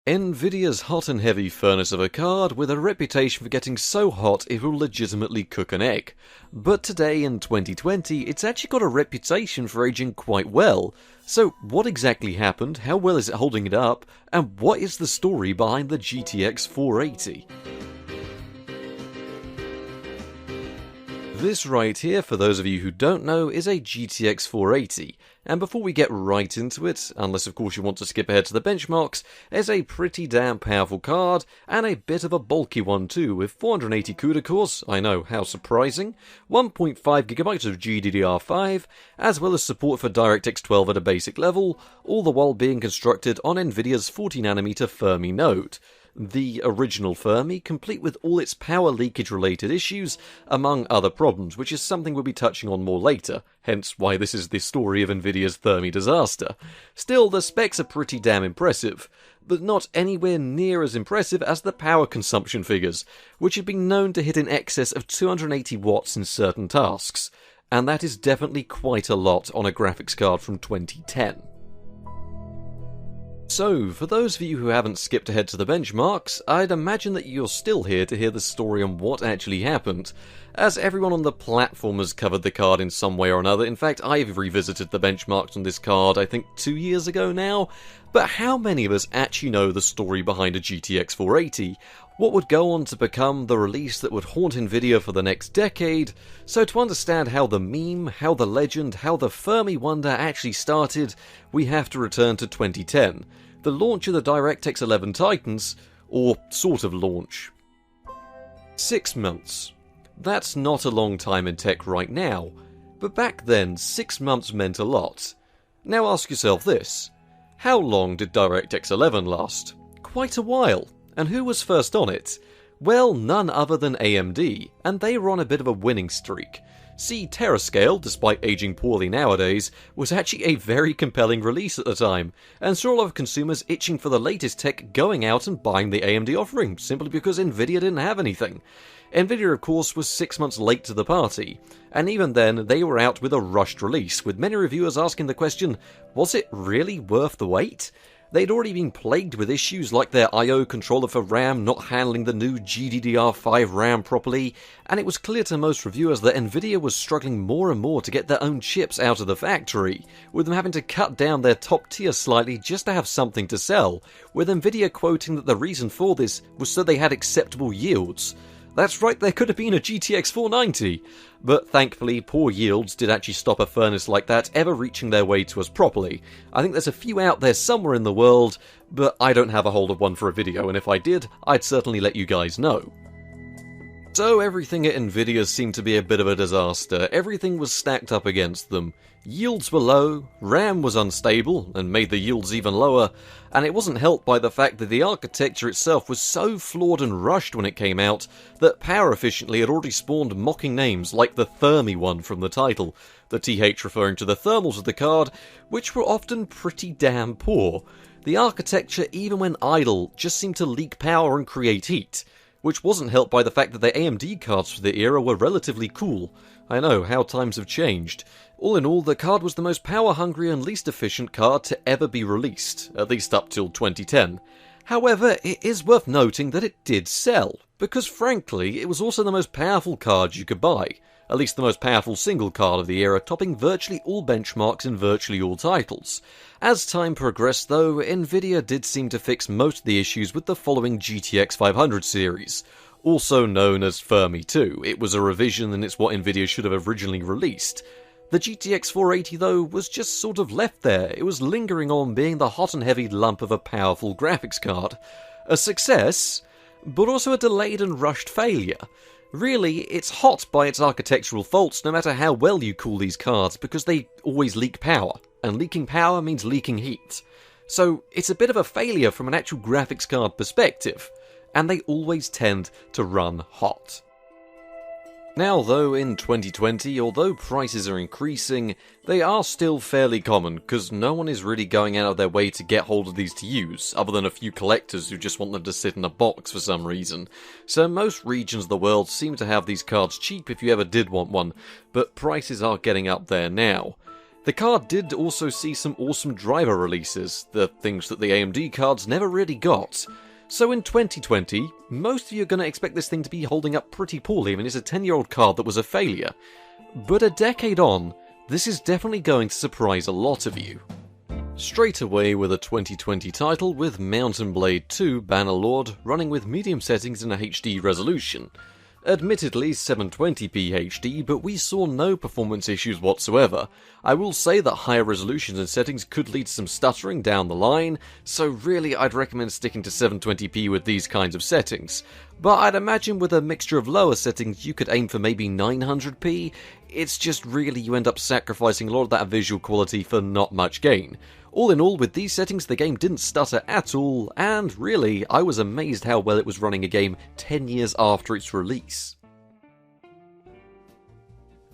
Nvidia's hot and heavy furnace of a card with a reputation for getting so hot it will legitimately cook an egg. But today in 2020 it's actually got a reputation for aging quite well. So what exactly happened, how well is it holding it up, and what is the story behind the GTX480? This right here, for those of you who don't know, is a GTX480, and before we get right into it, unless of course you want to skip ahead to the benchmarks, it's a pretty damn powerful card, and a bit of a bulky one too, with 480 CUDA cores, I know, how surprising, 1.5GB of GDDR5, as well as support for DirectX 12 at a basic level, all the while being constructed on Nvidia's 40nm Fermi node. The original Fermi, complete with all its power leakage related issues, among other problems, which is something we'll be touching on more later, hence why this is the story of Nvidia's Fermi disaster. Still, the specs are pretty damn impressive, but not anywhere near as impressive as the power consumption figures, which have been known to hit in excess of 280 watts in certain tasks, and that is definitely quite a lot on a graphics card from 2010. So, for those of you who haven't skipped ahead to the benchmarks, I'd imagine that you're still here to hear the story on what actually happened, as everyone on the platform has covered the card in some way or another. In fact, I've revisited the benchmarks on this card, I think 2 years ago now, but how many of us actually know the story behind a GTX 480? What would go on to become the release that would haunt Nvidia for the next decade? So to understand how the meme, how the legend, how the Fermi wonder actually started, we have to return to 2010, the launch of the DirectX 11 Titans, or sort of launch. 6 months. That's not a long time in tech right now, but back then 6 months meant a lot. Now ask yourself this, how long did DirectX 11 last? Quite a while. And who was first on it? Well, none other than AMD, and they were on a bit of a winning streak. See, Terrascale, despite aging poorly nowadays, was actually a very compelling release at the time, and saw a lot of consumers itching for the latest tech going out and buying the AMD offering, simply because Nvidia didn't have anything. Nvidia, of course, was 6 months late to the party, and even then they were out with a rushed release, with many reviewers asking the question, was it really worth the wait? They'd already been plagued with issues like their I/O controller for RAM not handling the new GDDR5 RAM properly, and it was clear to most reviewers that Nvidia was struggling more and more to get their own chips out of the factory, with them having to cut down their top tier slightly just to have something to sell, with Nvidia quoting that the reason for this was so they had acceptable yields. That's right, there could have been a GTX 490, but thankfully poor yields did actually stop a furnace like that ever reaching their way to us properly. I think there's a few out there somewhere in the world, but I don't have a hold of one for a video, and if I did, I'd certainly let you guys know. So everything at Nvidia seemed to be a bit of a disaster. Everything was stacked up against them. Yields were low, RAM was unstable and made the yields even lower, and it wasn't helped by the fact that the architecture itself was so flawed and rushed when it came out that power efficiently had already spawned mocking names like the Fermi one from the title, the TH referring to the thermals of the card, which were often pretty damn poor. The architecture, even when idle, just seemed to leak power and create heat, which wasn't helped by the fact that the AMD cards for the era were relatively cool. I know, how times have changed. All in all, the card was the most power-hungry and least efficient card to ever be released, at least up till 2010. However, it is worth noting that it did sell, because frankly, it was also the most powerful card you could buy, at least the most powerful single card of the era, topping virtually all benchmarks in virtually all titles. As time progressed though, Nvidia did seem to fix most of the issues with the following GTX 500 series, also known as Fermi 2. It was a revision and it's what Nvidia should have originally released. The GTX 480 though was just sort of left there. It was lingering on being the hot and heavy lump of a powerful graphics card. A success, but also a delayed and rushed failure. Really, it's hot by its architectural faults no matter how well you cool these cards, because they always leak power, and leaking power means leaking heat. So it's a bit of a failure from an actual graphics card perspective, and they always tend to run hot. Now though, in 2020, although prices are increasing, they are still fairly common, because no one is really going out of their way to get hold of these to use, other than a few collectors who just want them to sit in a box for some reason. So most regions of the world seem to have these cards cheap if you ever did want one, but prices are getting up there now. The card did also see some awesome driver releases, the things that the AMD cards never really got. So in 2020, most of you are going to expect this thing to be holding up pretty poorly. I mean, it's a 10-year-old card that was a failure. But a decade on, this is definitely going to surprise a lot of you. Straight away with a 2020 title with Mountain Blade 2 Bannerlord running with medium settings and a HD resolution. Admittedly 720p HD, but we saw no performance issues whatsoever. I will say that higher resolutions and settings could lead to some stuttering down the line, so really I'd recommend sticking to 720p with these kinds of settings. But I'd imagine with a mixture of lower settings you could aim for maybe 900p, it's just really you end up sacrificing a lot of that visual quality for not much gain. All in all, with these settings the game didn't stutter at all, and really, I was amazed how well it was running a game 10 years after its release.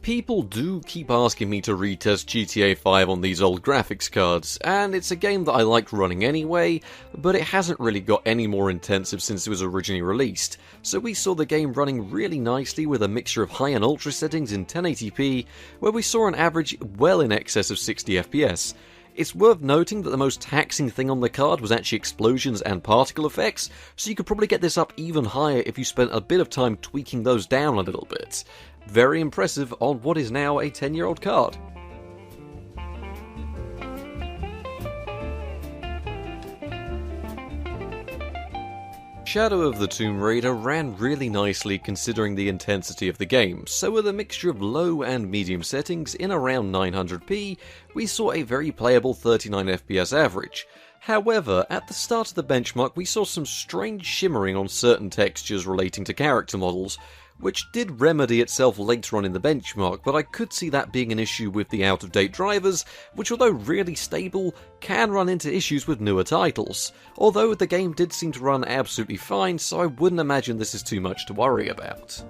People do keep asking me to retest GTA 5 on these old graphics cards, and it's a game that I liked running anyway, but it hasn't really got any more intensive since it was originally released, so we saw the game running really nicely with a mixture of high and ultra settings in 1080p, where we saw an average well in excess of 60 FPS. It's worth noting that the most taxing thing on the card was actually explosions and particle effects, so you could probably get this up even higher if you spent a bit of time tweaking those down a little bit. Very impressive on what is now a 10-year-old card. Shadow of the Tomb Raider ran really nicely considering the intensity of the game, so with a mixture of low and medium settings in around 900p, we saw a very playable 39 FPS average. However, at the start of the benchmark we saw some strange shimmering on certain textures relating to character models, which did remedy itself later on in the benchmark, but I could see that being an issue with the out-of-date drivers, which although really stable, can run into issues with newer titles. Although the game did seem to run absolutely fine, so I wouldn't imagine this is too much to worry about.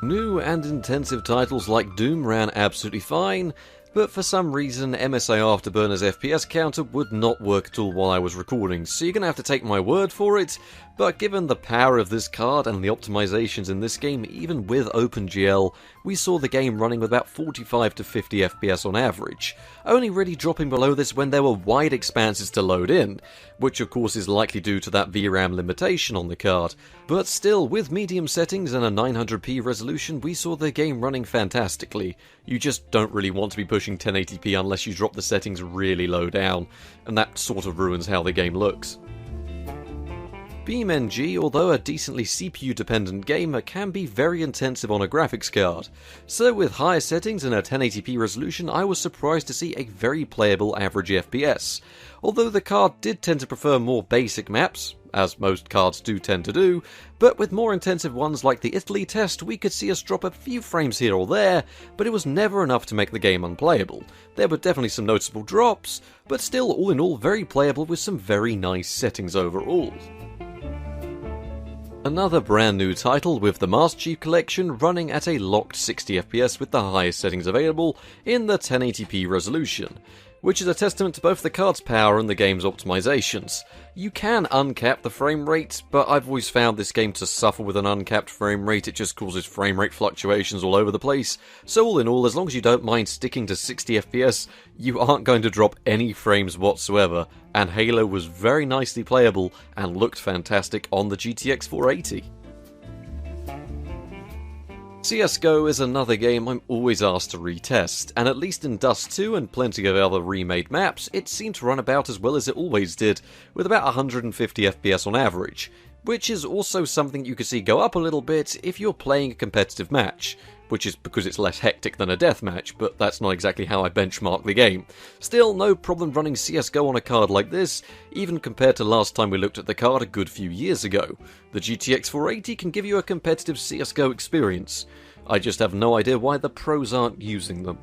New and intensive titles like Doom ran absolutely fine, but for some reason MSI Afterburner's FPS counter would not work at all while I was recording, so you're gonna have to take my word for it, but given the power of this card and the optimizations in this game, even with OpenGL, we saw the game running with about 45 to 50 FPS on average, only really dropping below this when there were wide expanses to load in, which of course is likely due to that VRAM limitation on the card, but still, with medium settings and a 900p resolution, we saw the game running fantastically. You just don't really want to be pushing 1080p unless you drop the settings really low down, and that sort of ruins how the game looks. BeamNG, although a decently CPU-dependent game, can be very intensive on a graphics card, so with higher settings and a 1080p resolution I was surprised to see a very playable average FPS. Although the card did tend to prefer more basic maps, as most cards do tend to do, but with more intensive ones like the Italy test we could see us drop a few frames here or there, but it was never enough to make the game unplayable. There were definitely some noticeable drops, but still all in all very playable with some very nice settings overall. Another brand new title with the Master Chief Collection running at a locked 60 FPS with the highest settings available in the 1080p resolution, which is a testament to both the card's power and the game's optimizations. You can uncap the frame rate, but I've always found this game to suffer with an uncapped frame rate. It just causes frame rate fluctuations all over the place, so all in all, as long as you don't mind sticking to 60 FPS, you aren't going to drop any frames whatsoever, and Halo was very nicely playable and looked fantastic on the GTX480. CSGO is another game I'm always asked to retest, and at least in Dust 2 and plenty of other remade maps, it seemed to run about as well as it always did, with about 150 FPS on average, which is also something you could see go up a little bit if you're playing a competitive match, which is because it's less hectic than a deathmatch, but that's not exactly how I benchmark the game. Still, no problem running CSGO on a card like this, even compared to last time we looked at the card a good few years ago. The GTX480 can give you a competitive CSGO experience. I just have no idea why the pros aren't using them.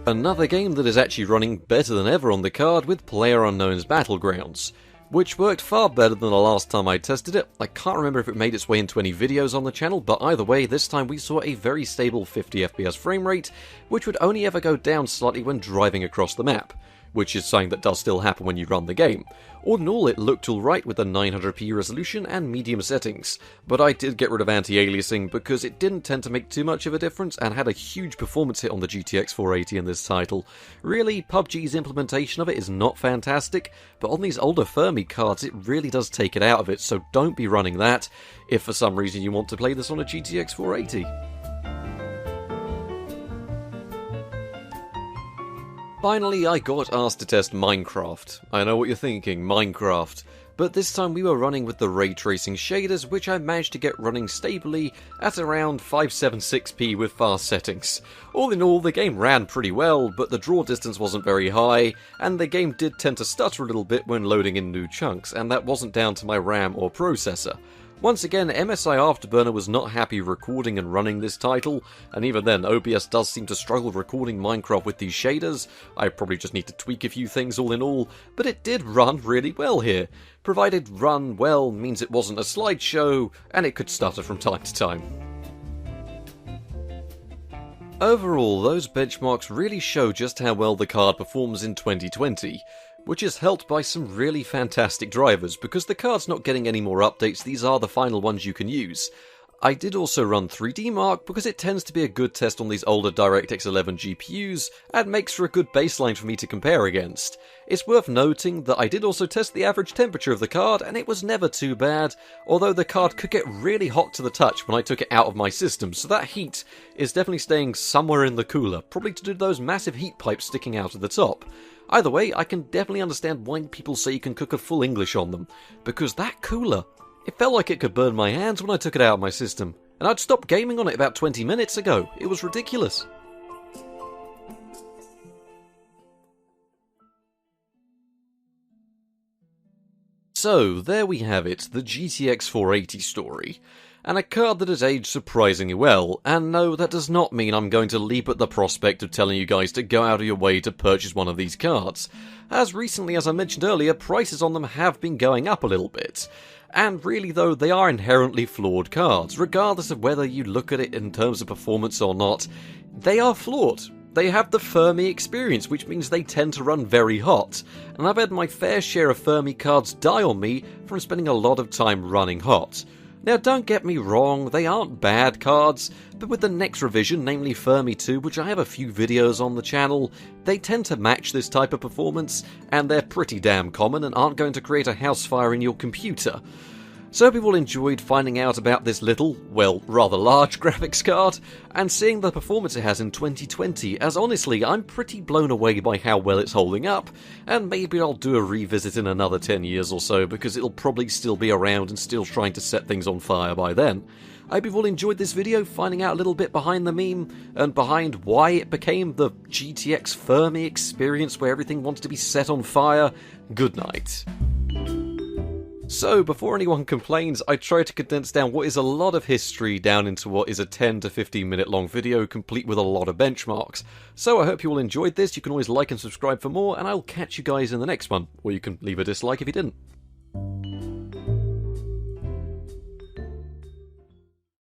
Another game that is actually running better than ever on the card with PlayerUnknown's Battlegrounds, which worked far better than the last time I tested it. I can't remember if it made its way into any videos on the channel, but either way, this time we saw a very stable 50 FPS frame rate, which would only ever go down slightly when driving across the map. which is something that does still happen when you run the game. All in all, it looked alright with the 900p resolution and medium settings, but I did get rid of anti-aliasing because it didn't tend to make too much of a difference and had a huge performance hit on the GTX480 in this title. Really, PUBG's implementation of it is not fantastic, but on these older Fermi cards it really does take it out of it, so don't be running that if for some reason you want to play this on a GTX480. Finally, I got asked to test Minecraft. I know what you're thinking, Minecraft. But this time we were running with the ray tracing shaders, which I managed to get running stably at around 576p with fast settings. All in all, the game ran pretty well, but the draw distance wasn't very high, and the game did tend to stutter a little bit when loading in new chunks, and that wasn't down to my RAM or processor. Once again, MSI Afterburner was not happy recording and running this title, and even then, OBS does seem to struggle recording Minecraft with these shaders. I probably just need to tweak a few things all in all, but it did run really well here. Provided run well means it wasn't a slideshow, and it could stutter from time to time. Overall, those benchmarks really show just how well the card performs in 2020. Which is helped by some really fantastic drivers, because the card's not getting any more updates, these are the final ones you can use. I did also run 3D Mark because it tends to be a good test on these older DirectX 11 GPUs, and makes for a good baseline for me to compare against. It's worth noting that I did also test the average temperature of the card, and it was never too bad, although the card could get really hot to the touch when I took it out of my system, so that heat is definitely staying somewhere in the cooler, probably to do those massive heat pipes sticking out of the top. Either way, I can definitely understand why people say you can cook a full English on them, because that cooler, it felt like it could burn my hands when I took it out of my system, and I'd stopped gaming on it about 20 minutes ago. It was ridiculous. So, there we have it, the GTX 480 story. And a card that has aged surprisingly well, and no, that does not mean I'm going to leap at the prospect of telling you guys to go out of your way to purchase one of these cards. As recently as I mentioned earlier, prices on them have been going up a little bit. And really though, they are inherently flawed cards, regardless of whether you look at it in terms of performance or not. They are flawed. They have the Fermi experience, which means they tend to run very hot, and I've had my fair share of Fermi cards die on me from spending a lot of time running hot. Now don't get me wrong, they aren't bad cards, but with the next revision, namely Fermi 2, which I have a few videos on the channel, they tend to match this type of performance, and they're pretty damn common and aren't going to create a house fire in your computer. So I hope you all enjoyed finding out about this little, well, rather large graphics card, and seeing the performance it has in 2020, as honestly, I'm pretty blown away by how well it's holding up, and maybe I'll do a revisit in another 10 years or so, because it'll probably still be around and still trying to set things on fire by then. I hope you've all enjoyed this video, finding out a little bit behind the meme, and behind why it became the GTX Fermi experience where everything wants to be set on fire. Good night. So, before anyone complains, I tried to condense down what is a lot of history down into what is a 10 to 15 minute long video, complete with a lot of benchmarks. So I hope you all enjoyed this. You can always like and subscribe for more, and I'll catch you guys in the next one, or you can leave a dislike if you didn't.